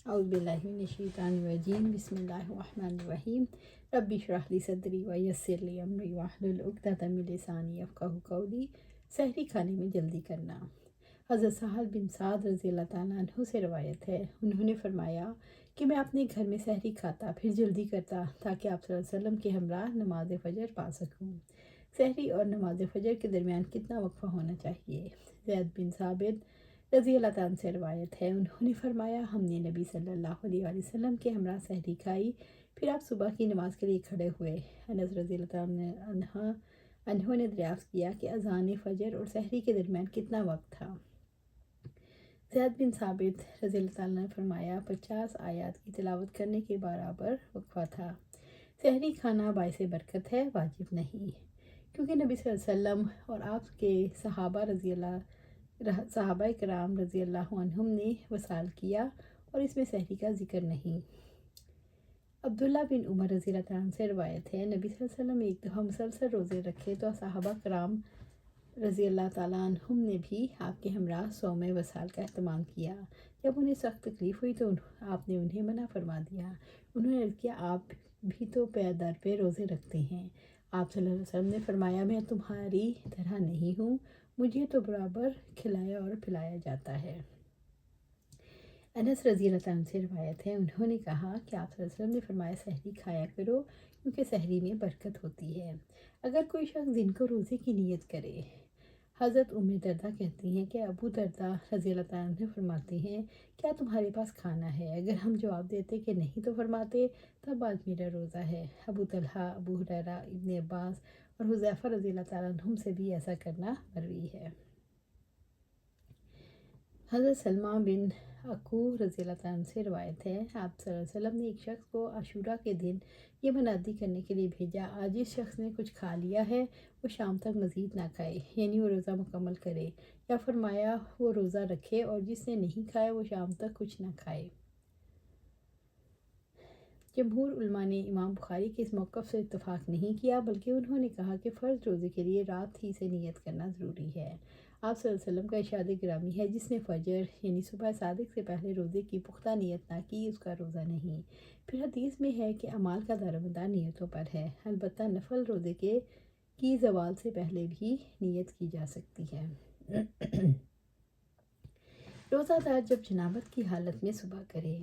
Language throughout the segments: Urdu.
اعوذ باللہ من الشیطان الرجیم بسم اللہ الرحمن الرحیم رب اشرح لی صدری ویسر لی امری واحلل عقدۃ من لسانی یفقہوا قولی۔ سحری کھانے میں جلدی کرنا۔ حضرت سہل بن سعد رضی اللہ تعالیٰ عنہ سے روایت ہے، انہوں نے فرمایا کہ میں اپنے گھر میں سحری کھاتا پھر جلدی کرتا تاکہ آپ صلی اللہ علیہ وسلم کے ہمراہ نماز فجر پا سکوں۔ سحری اور نماز فجر کے درمیان کتنا وقفہ ہونا چاہیے؟ زید بن ثابت رضی اللہ تعالیٰ عنہ سے روایت ہے، انہوں نے فرمایا ہم نے نبی صلی اللہ علیہ وآلہ وسلم کے ہمراہ سحری کھائی، پھر آپ صبح کی نماز کے لیے کھڑے ہوئے۔ انس رضی اللہ تعالیٰ عنہ نے دریافت کیا کہ اذان فجر اور سحری کے درمیان کتنا وقت تھا؟ زید بن ثابت رضی اللہ تعالیٰ نے فرمایا 50 آیات کی تلاوت کرنے کے برابر وقفہ تھا۔ سحری کھانا باعث برکت ہے، واجب نہیں، کیونکہ نبی صلی اللہ علیہ وسلم اور آپ کے صحابہ کرام رضی اللہ عنہم نے وصال کیا اور اس میں سحری کا ذکر نہیں۔ عبداللہ بن عمر رضی اللہ تعالیٰ عنہ سے روایت ہے، نبی صلی اللہ علیہ وسلم ایک دفعہ مسلسل روزے رکھے تو صحابہ کرام رضی اللہ تعالیٰ عنہم نے بھی آپ کے ہمراہ صوم وصال کا اہتمام کیا۔ جب انہیں سخت تکلیف ہوئی تو آپ نے انہیں منع فرما دیا۔ انہوں نے عرض کیا آپ بھی تو پے در پہ روزے رکھتے ہیں۔ آپ صلی اللہ علیہ وسلم نے فرمایا میں تمہاری طرح نہیں ہوں، مجھے تو برابر کھلایا اور پلایا جاتا ہے۔ انس رضی اللہ تعالیٰ عنہ سے روایت ہے، انہوں نے کہا کہ آپ صلی اللہ علیہ وسلم نے فرمایا سحری کھایا کرو کیونکہ سحری میں برکت ہوتی ہے۔ اگر کوئی شخص دن کو روزے کی نیت کرے، حضرت دردہ کہتی ہیں کہ ابو دردہ رضی اللہ تعالیٰ عنہ فرماتے ہیں کیا تمہارے پاس کھانا ہے؟ اگر ہم جواب دیتے کہ نہیں تو فرماتے تب آج میرا روزہ ہے۔ ابو طلحہ، ابو ہریرہ، ابن عباس اور حذیفہ رضی اللہ تعالیٰ عنہم سے بھی ایسا کرنا مروی ہے۔ حضرت سلمہ بن اکو رضی اللہ تعالیٰ عنہ سے روایت ہے، آپ صلی اللہ علیہ وسلم نے ایک شخص کو عاشورہ کے دن یہ منادی کرنے کے لیے بھیجا، آج جس شخص نے کچھ کھا لیا ہے وہ شام تک مزید نہ کھائے، یعنی وہ روزہ مکمل کرے، یا فرمایا وہ روزہ رکھے اور جس نے نہیں کھایا وہ شام تک کچھ نہ کھائے۔ جمہور علماء نے امام بخاری کے اس موقف سے اتفاق نہیں کیا، بلکہ انہوں نے کہا کہ فرض روزے کے لیے رات ہی سے نیت کرنا ضروری ہے۔ آپ صلی اللہ علیہ وسلم کا ارشاد گرامی ہے، جس نے فجر یعنی صبح صادق سے پہلے روزے کی پختہ نیت نہ کی اس کا روزہ نہیں۔ پھر حدیث میں ہے کہ اعمال کا دارومدار نیتوں پر ہے، البتہ نفل روزے کی زوال سے پہلے بھی نیت کی جا سکتی ہے۔ روزہ دار جب جنابت کی حالت میں صبح کرے۔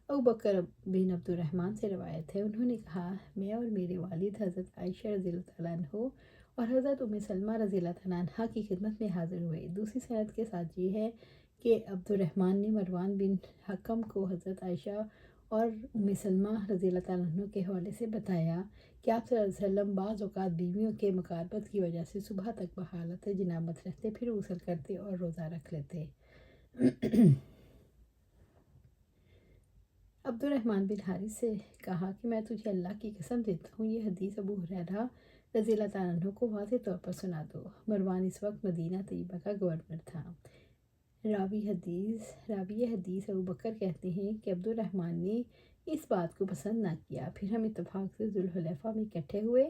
ابوبکر بن عبد الرحمن سے روایت ہے، انہوں نے کہا میں اور میرے والد حضرت عائشہ رضی اللہ تعالیٰ عنہ اور حضرت سلمہ رضی اللہ تعالیٰ عنہ کی خدمت میں حاضر ہوئے۔ دوسری سند کے ساتھ یہ ہے کہ عبد الرحمن نے مروان بن حکم کو حضرت عائشہ اور سلمہ رضی اللہ تعالیٰ عنہ کے حوالے سے بتایا کہ آپ صلی اللہ علیہ وسلم بعض اوقات بیویوں کے مقاربت کی وجہ سے صبح تک بحالت جنابت رہتے، پھر غسل کرتے اور روزہ رکھ لیتے۔ عبد الرحمن بن حارث سے کہا کہ میں تجھے اللہ کی قسم دیتا ہوں یہ حدیث ابو ہریرہ رضی اللہ تعالیٰ عنہ کو واضح طور پر سنا دو۔ مروان اس وقت مدینہ طیبہ کا گورنر تھا۔ راوی حدیث ابوبکر کہتے ہیں کہ عبد الرحمن نے اس بات کو پسند نہ کیا، پھر ہم اتفاق سے ذوالحلیفہ میں اکٹھے ہوئے۔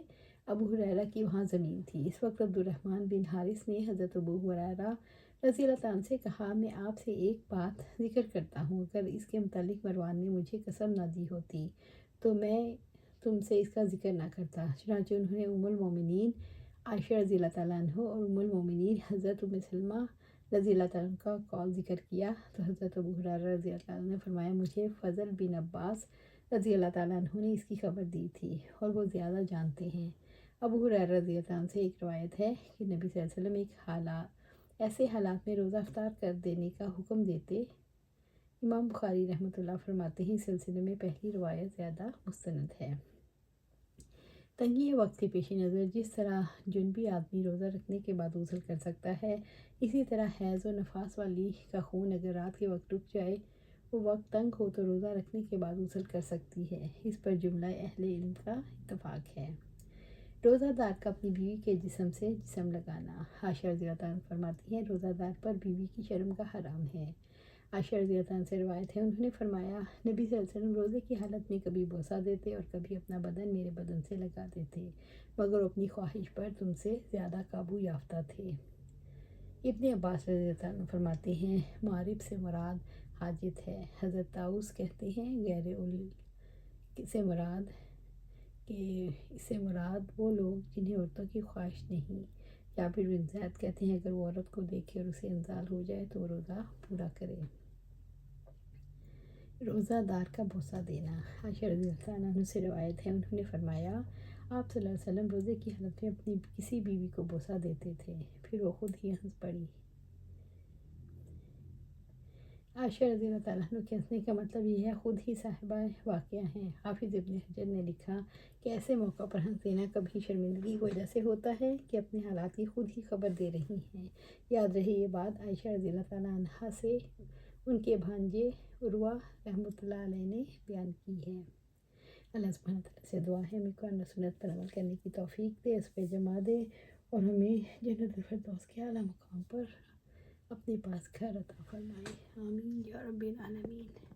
ابو ہریرہ کی وہاں زمین تھی۔ اس وقت عبد الرحمن بن حارث نے حضرت ابو ہریرہ رضی اللہ تعالیٰ عنہ سے کہا میں آپ سے ایک بات ذکر کرتا ہوں، اگر اس کے متعلق مروان نے مجھے قسم نہ دی ہوتی تو میں تم سے اس کا ذکر نہ کرتا۔ چنانچہ انہوں نے ام المومنین عائشہ رضی اللہ تعالیٰ عنہ اور ام المومنین حضرت سلمہ رضی اللہ تعالیٰ عنہ کا قول ذکر کیا تو حضرت ابو ہریرہ رضی اللہ تعالیٰ عنہ نے فرمایا مجھے فضل بن عباس رضی اللہ تعالیٰ عنہ نے اس کی خبر دی تھی اور وہ زیادہ جانتے ہیں۔ ابو ہریرہ رضی اللہ تعالیٰ عنہ سے ایک روایت ہے کہ نبی صلی اللہ علیہ وسلم ایسے حالات میں روزہ افطار کر دینے کا حکم دیتے۔ امام بخاری رحمۃ اللہ فرماتے ہیں اس سلسلے میں پہلی روایت زیادہ مستند ہے۔ تنگی وقت کے پیش نظر جس طرح جنبی آدمی روزہ رکھنے کے بعد غسل کر سکتا ہے، اسی طرح حیض و نفاس والی کا خون اگر رات کے وقت رک جائے، وہ وقت تنگ ہو تو روزہ رکھنے کے بعد غسل کر سکتی ہے۔ اس پر جملہ اہل علم کا اتفاق ہے۔ روزہ دار کا اپنی بیوی کے جسم سے جسم لگانا۔ عائشہ رضی اللہ تعالیٰ عنہ فرماتی ہیں روزہ دار پر بیوی کی شرم کا حرام ہے۔ عائشہ رضی اللہ تعالیٰ عنہ سے روایت ہے، انہوں نے فرمایا نبی صلی اللہ علیہ وسلم روزے کی حالت میں کبھی بوسہ دیتے اور کبھی اپنا بدن میرے بدن سے لگا دیتے، مگر اپنی خواہش پر تم سے زیادہ قابو یافتہ تھے۔ ابن عباس رضی اللہ عنہ فرماتے ہیں معارب سے مراد حاجت ہے۔ حضرت طاؤس کہتے ہیں غیر سے مراد کہ اس سے مراد وہ لوگ جنہیں عورتوں کی خواہش نہیں۔ جابر بن زید کہتے ہیں اگر وہ عورت کو دیکھے اور اسے انزال ہو جائے تو وہ روزہ پورا کرے۔ روزہ دار کا بوسہ دینا۔ عائشہ رضی اللہ عنہ سے روایت ہے، انہوں نے فرمایا آپ صلی اللہ علیہ وسلم روزے کی حالت میں اپنی کسی بیوی کو بوسہ دیتے تھے، پھر وہ خود ہی ہنس پڑی۔ عائشہ رضی اللہ عنہ کے ہنسنے کا مطلب یہ ہے خود ہی صاحبہ واقعہ ہیں۔ حافظ ابن حجر نے لکھا کہ ایسے موقع پر ہنس دینا کبھی شرمندگی کی وجہ سے ہوتا ہے کہ اپنے حالات کی خود ہی خبر دے رہی ہیں۔ یاد رہے یہ بات عائشہ رضی اللہ عنہا سے ان کے بھانجے عروہ رحمۃ اللہ علیہ نے بیان کی ہے۔ اللہ سبحانہ تعالیٰ سے دعا ہے ہمیں قرآن و سنت پر عمل کرنے کی توفیق دے، اس پہ جمع دے اور ہمیں جنت الفردوس کے اعلیٰ مقام پر اپنے پاس گھر عطا فرمائے۔ آمین یا رب العالمین۔